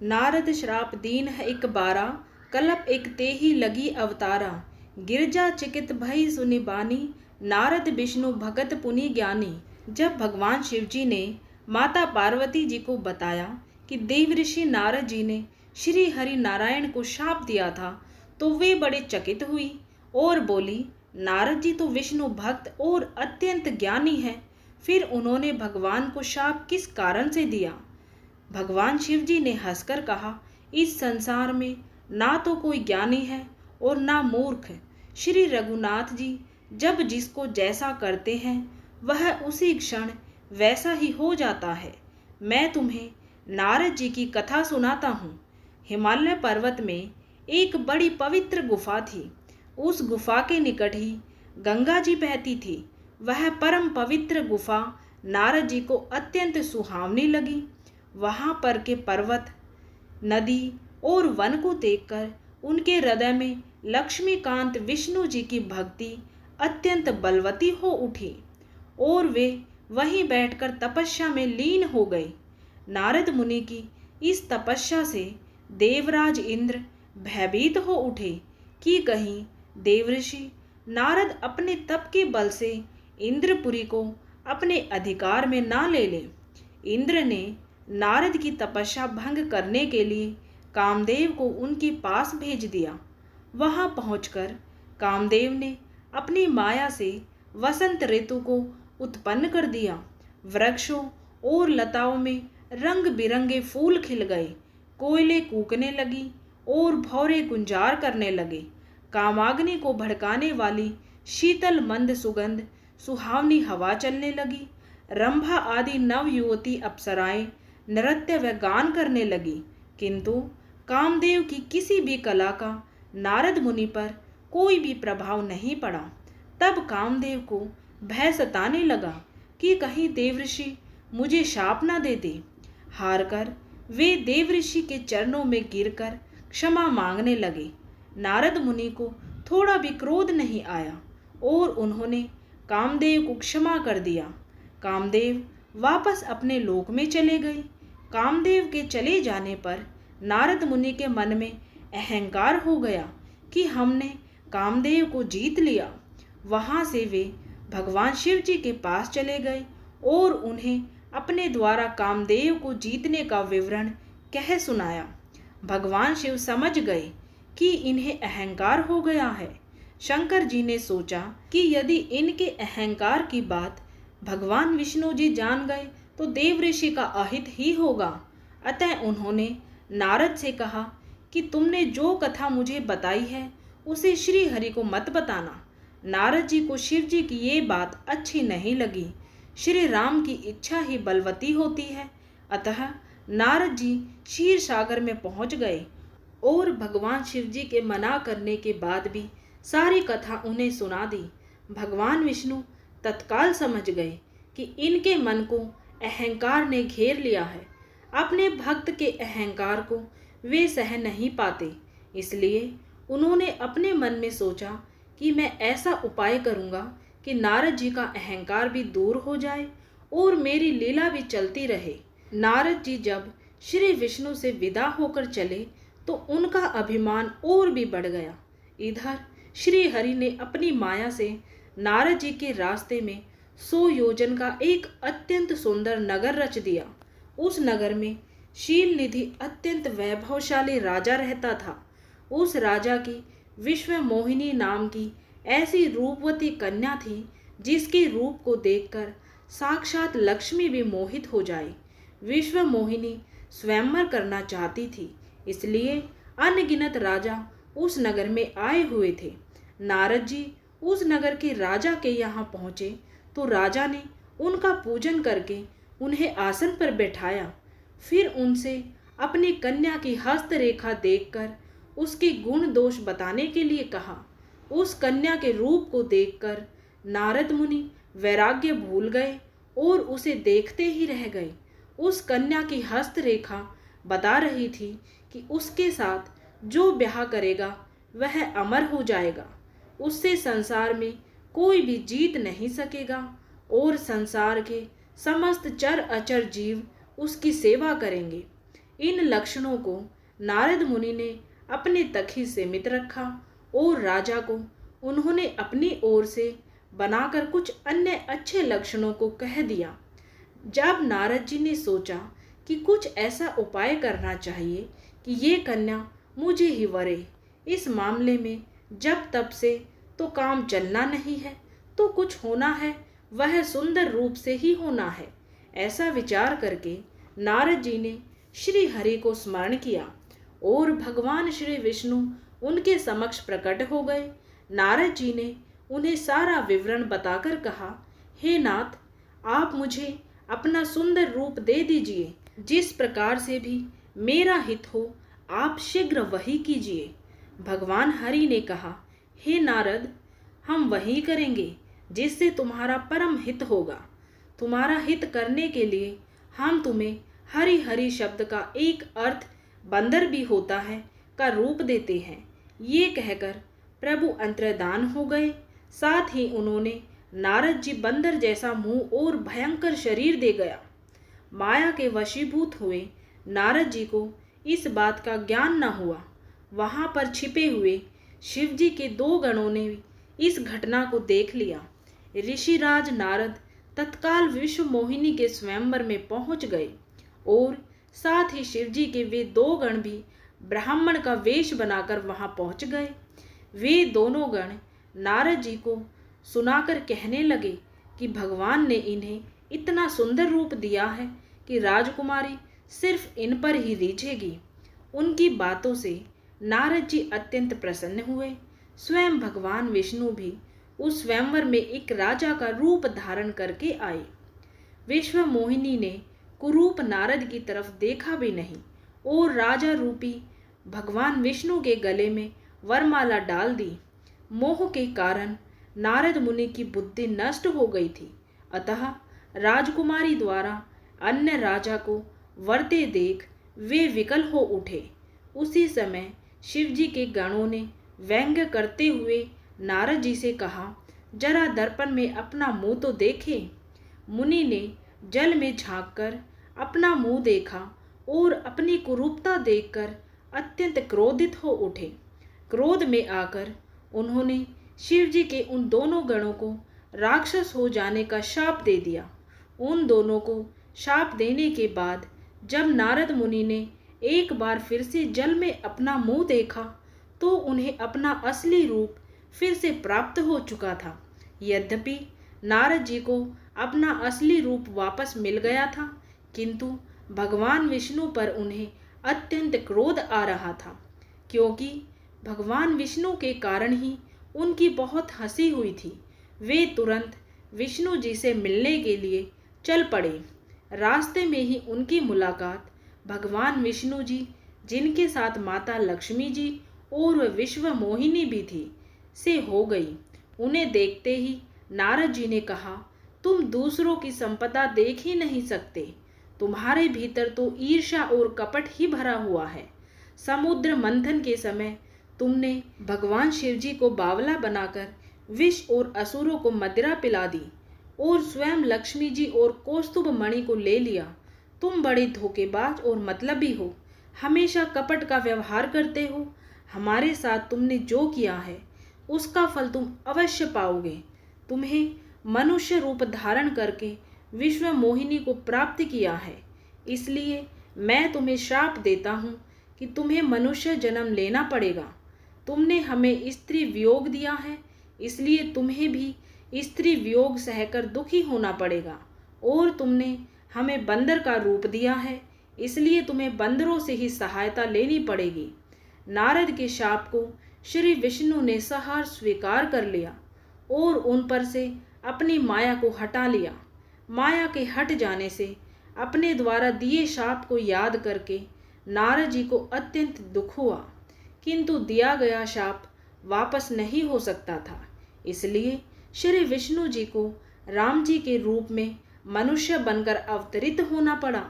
नारद श्राप दीन है एक बारा, कलप एक तेहि लगी अवतारा। गिरजा चिकित भई सुनि बानी, नारद विष्णु भगत पुनि ज्ञानी। जब भगवान शिव जी ने माता पार्वती जी को बताया कि देवऋषि नारद जी ने श्री हरि नारायण को शाप दिया था, तो वे बड़े चकित हुई और बोली, नारद जी तो विष्णु भक्त और अत्यंत ज्ञानी हैं, फिर उन्होंने भगवान को शाप किस कारण से दिया। भगवान शिव जी ने हंसकर कहा, इस संसार में ना तो कोई ज्ञानी है और ना मूर्ख। श्री रघुनाथ जी जब जिसको जैसा करते हैं वह उसी क्षण वैसा ही हो जाता है। मैं तुम्हें नारद जी की कथा सुनाता हूँ। हिमालय पर्वत में एक बड़ी पवित्र गुफा थी। उस गुफा के निकट ही गंगा जी बहती थी। वह परम पवित्र गुफा नारद जी को अत्यंत सुहावनी लगी। वहाँ पर के पर्वत, नदी और वन को देखकर उनके हृदय में लक्ष्मीकांत विष्णु जी की भक्ति अत्यंत बलवती हो उठी और वे वहीं बैठकर तपस्या में लीन हो गए। नारद मुनि की इस तपस्या से देवराज इंद्र भयभीत हो उठे कि कहीं देवऋषि नारद अपने तप के बल से इंद्रपुरी को अपने अधिकार में ना ले ले। इंद्र ने नारद की तपस्या भंग करने के लिए कामदेव को उनके पास भेज दिया। वहां पहुंचकर कामदेव ने अपनी माया से वसंत ऋतु को उत्पन्न कर दिया। वृक्षों और लताओं में रंग बिरंगे फूल खिल गए, कोयले कूकने लगी और भौरे गुंजार करने लगे। कामाग्नि को भड़काने वाली शीतल मंद सुगंध सुहावनी हवा चलने लगी। रंभा आदि नव युवती अप्सराएं नृत्य व गान करने लगी, किंतु कामदेव की किसी भी कला का नारद मुनि पर कोई भी प्रभाव नहीं पड़ा। तब कामदेव को भय सताने लगा कि कहीं देवऋषि मुझे शाप न दे दे। हारकर वे देवऋषि के चरणों में गिरकर क्षमा मांगने लगे। नारद मुनि को थोड़ा भी क्रोध नहीं आया और उन्होंने कामदेव को क्षमा कर दिया। कामदेव वापस अपने लोक में चले गए। कामदेव के चले जाने पर नारद मुनि के मन में अहंकार हो गया कि हमने कामदेव को जीत लिया। वहां से वे भगवान शिव जी के पास चले गए और उन्हें अपने द्वारा कामदेव को जीतने का विवरण कह सुनाया। भगवान शिव समझ गए कि इन्हें अहंकार हो गया है। शंकर जी ने सोचा कि यदि इनके अहंकार की बात भगवान विष्णु जी जान गए तो देवऋषि का अहित ही होगा। अतः उन्होंने नारद से कहा कि तुमने जो कथा मुझे बताई है उसे श्री हरि को मत बताना। नारद जी को शिव जी की ये बात अच्छी नहीं लगी। श्री राम की इच्छा ही बलवती होती है। अतः नारद जी क्षीर सागर में पहुंच गए और भगवान शिव जी के मना करने के बाद भी सारी कथा उन्हें सुना दी। भगवान विष्णु तत्काल समझ गए कि इनके मन को अहंकार ने घेर लिया है। अपने भक्त के अहंकार को वे सह नहीं पाते, इसलिए उन्होंने अपने मन में सोचा कि मैं ऐसा उपाय करूंगा कि नारद जी का अहंकार भी दूर हो जाए और मेरी लीला भी चलती रहे। नारद जी जब श्री विष्णु से विदा होकर चले तो उनका अभिमान और भी बढ़ गया। इधर श्री हरि ने अपनी माया से नारद जी के रास्ते में 100 योजन का एक अत्यंत सुंदर नगर रच दिया। उस नगर में शील निधि अत्यंत वैभवशाली राजा रहता था। उस राजा की विश्व मोहिनी नाम की ऐसी रूपवती कन्या थी जिसके रूप को देखकर साक्षात लक्ष्मी भी मोहित हो जाए। विश्व मोहिनी स्वयंवर करना चाहती थी, इसलिए अनगिनत राजा उस नगर में आए हुए थे। नारद जी उस नगर के राजा के यहाँ पहुँचे तो राजा ने उनका पूजन करके उन्हें आसन पर बैठाया। फिर उनसे अपनी कन्या की हस्तरेखा देखकर उसके गुण दोष बताने के लिए कहा। उस कन्या के रूप को देखकर नारद मुनि वैराग्य भूल गए और उसे देखते ही रह गए। उस कन्या की हस्तरेखा बता रही थी कि उसके साथ जो ब्याह करेगा वह अमर हो जाएगा, उससे संसार में कोई भी जीत नहीं सकेगा और संसार के समस्त चर अचर जीव उसकी सेवा करेंगे। इन लक्षणों को नारद मुनि ने अपने तक ही सीमित रखा और राजा को उन्होंने अपनी ओर से बनाकर कुछ अन्य अच्छे लक्षणों को कह दिया। जब नारद जी ने सोचा कि कुछ ऐसा उपाय करना चाहिए कि ये कन्या मुझे ही वरे, इस मामले में जब तब से तो काम चलना नहीं है, तो कुछ होना है वह सुंदर रूप से ही होना है। ऐसा विचार करके नारद जी ने श्री हरि को स्मरण किया और भगवान श्री विष्णु उनके समक्ष प्रकट हो गए। नारद जी ने उन्हें सारा विवरण बताकर कहा, हे नाथ, आप मुझे अपना सुंदर रूप दे दीजिए, जिस प्रकार से भी मेरा हित हो आप शीघ्र वही कीजिए। भगवान हरि ने कहा, हे नारद, हम वही करेंगे जिससे तुम्हारा परम हित होगा। तुम्हारा हित करने के लिए हम तुम्हें हरि हरि शब्द का एक अर्थ बंदर भी होता है का रूप देते हैं। ये कहकर प्रभु अंतर्धान हो गए। साथ ही उन्होंने नारद जी बंदर जैसा मुंह और भयंकर शरीर दे गया। माया के वशीभूत हुए नारद जी को इस बात का ज्ञान न हुआ। वहाँ पर छिपे हुए शिव जी के 2 गणों ने इस घटना को देख लिया। ऋषिराज नारद तत्काल विश्व मोहिनी के स्वयंवर में पहुंच गए और साथ ही शिव जी के वे 2 गण भी ब्राह्मण का वेश बनाकर वहां पहुंच गए। वे दोनों गण नारद जी को सुनाकर कहने लगे कि भगवान ने इन्हें इतना सुंदर रूप दिया है कि राजकुमारी सिर्फ इन पर ही रीझेगी। उनकी बातों से नारद जी अत्यंत प्रसन्न हुए। स्वयं भगवान विष्णु भी उस स्वयंवर में एक राजा का रूप धारण करके आए। विश्व मोहिनी ने कुरूप नारद की तरफ देखा भी नहीं और राजा रूपी भगवान विष्णु के गले में वरमाला डाल दी। मोह के कारण नारद मुनि की बुद्धि नष्ट हो गई थी, अतः राजकुमारी द्वारा अन्य राजा को वरते देख वे विकल हो उठे। उसी समय शिव जी के गणों ने व्यंग्य करते हुए नारद जी से कहा, जरा दर्पण में अपना मुंह तो देखे। मुनि ने जल में झांककर अपना मुंह देखा और अपनी कुरूपता देखकर अत्यंत क्रोधित हो उठे। क्रोध में आकर उन्होंने शिव जी के उन दोनों गणों को राक्षस हो जाने का शाप दे दिया। उन दोनों को शाप देने के बाद जब नारद मुनि ने एक बार फिर से जल में अपना मुंह देखा तो उन्हें अपना असली रूप फिर से प्राप्त हो चुका था। यद्यपि नारद जी को अपना असली रूप वापस मिल गया था, किंतु भगवान विष्णु पर उन्हें अत्यंत क्रोध आ रहा था, क्योंकि भगवान विष्णु के कारण ही उनकी बहुत हंसी हुई थी। वे तुरंत विष्णु जी से मिलने के लिए चल पड़े। रास्ते में ही उनकी मुलाकात भगवान विष्णु जी, जिनके साथ माता लक्ष्मी जी और विश्व मोहिनी भी थी, से हो गई। उन्हें देखते ही नारद जी ने कहा, तुम दूसरों की संपदा देख ही नहीं सकते, तुम्हारे भीतर तो ईर्ष्या और कपट ही भरा हुआ है। समुद्र मंथन के समय तुमने भगवान शिव जी को बावला बनाकर विष और असुरों को मदिरा पिला दी और स्वयं लक्ष्मी जी और कौस्तुभ मणि को ले लिया। तुम बड़े धोखेबाज और मतलबी हो, हमेशा कपट का व्यवहार करते हो। हमारे साथ तुमने जो किया है उसका फल तुम अवश्य पाओगे। तुम्हें मनुष्य रूप धारण करके विश्व मोहिनी को प्राप्त किया है, इसलिए मैं तुम्हें श्राप देता हूँ कि तुम्हें मनुष्य जन्म लेना पड़ेगा। तुमने हमें स्त्री वियोग दिया है, इसलिए तुम्हें भी स्त्री वियोग सहकर दुखी होना पड़ेगा। और तुमने हमें बंदर का रूप दिया है, इसलिए तुम्हें बंदरों से ही सहायता लेनी पड़ेगी। नारद के शाप को श्री विष्णु ने सहार स्वीकार कर लिया और उन पर से अपनी माया को हटा लिया। माया के हट जाने से अपने द्वारा दिए शाप को याद करके नारद जी को अत्यंत दुख हुआ, किंतु दिया गया शाप वापस नहीं हो सकता था। इसलिए श्री विष्णु जी को राम जी के रूप में मनुष्य बनकर अवतरित होना पड़ा।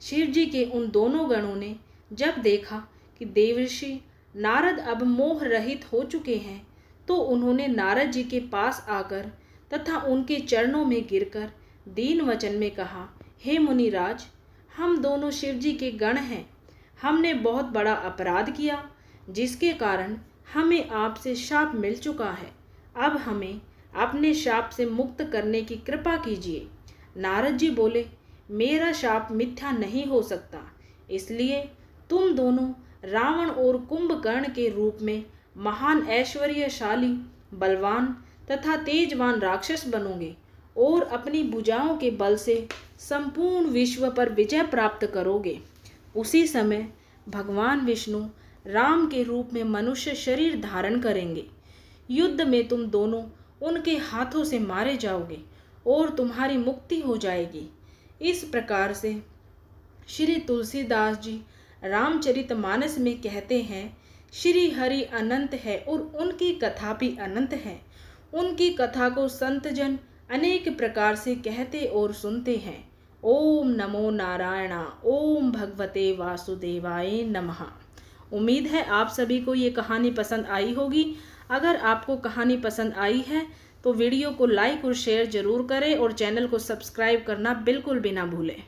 शिव जी के उन दोनों गणों ने जब देखा कि देवर्षि नारद अब मोह रहित हो चुके हैं, तो उन्होंने नारद जी के पास आकर तथा उनके चरणों में गिरकर दीन वचन में कहा, हे मुनिराज, हम दोनों शिव जी के गण हैं, हमने बहुत बड़ा अपराध किया, जिसके कारण हमें आपसे शाप मिल चुका है। अब हमें अपने शाप से मुक्त करने की कृपा कीजिए। नारद जी बोले, मेरा शाप मिथ्या नहीं हो सकता, इसलिए तुम दोनों रावण और कुंभकर्ण के रूप में महान ऐश्वर्यशाली, बलवान तथा तेजवान राक्षस बनोगे और अपनी भुजाओं के बल से संपूर्ण विश्व पर विजय प्राप्त करोगे। उसी समय भगवान विष्णु राम के रूप में मनुष्य शरीर धारण करेंगे। युद्ध में तुम दोनों उनके हाथों से मारे जाओगे और तुम्हारी मुक्ति हो जाएगी। इस प्रकार से श्री तुलसीदास जी रामचरितमानस में कहते हैं, श्री हरि अनंत है और उनकी कथा भी अनंत है। उनकी कथा को संतजन अनेक प्रकार से कहते और सुनते हैं। ओम नमो नारायणा, ओम भगवते वासुदेवाय नमः। उम्मीद है आप सभी को ये कहानी पसंद आई होगी। अगर आपको कहानी पसंद आई है तो वीडियो को लाइक और शेयर जरूर करें और चैनल को सब्सक्राइब करना बिल्कुल भी ना भूलें।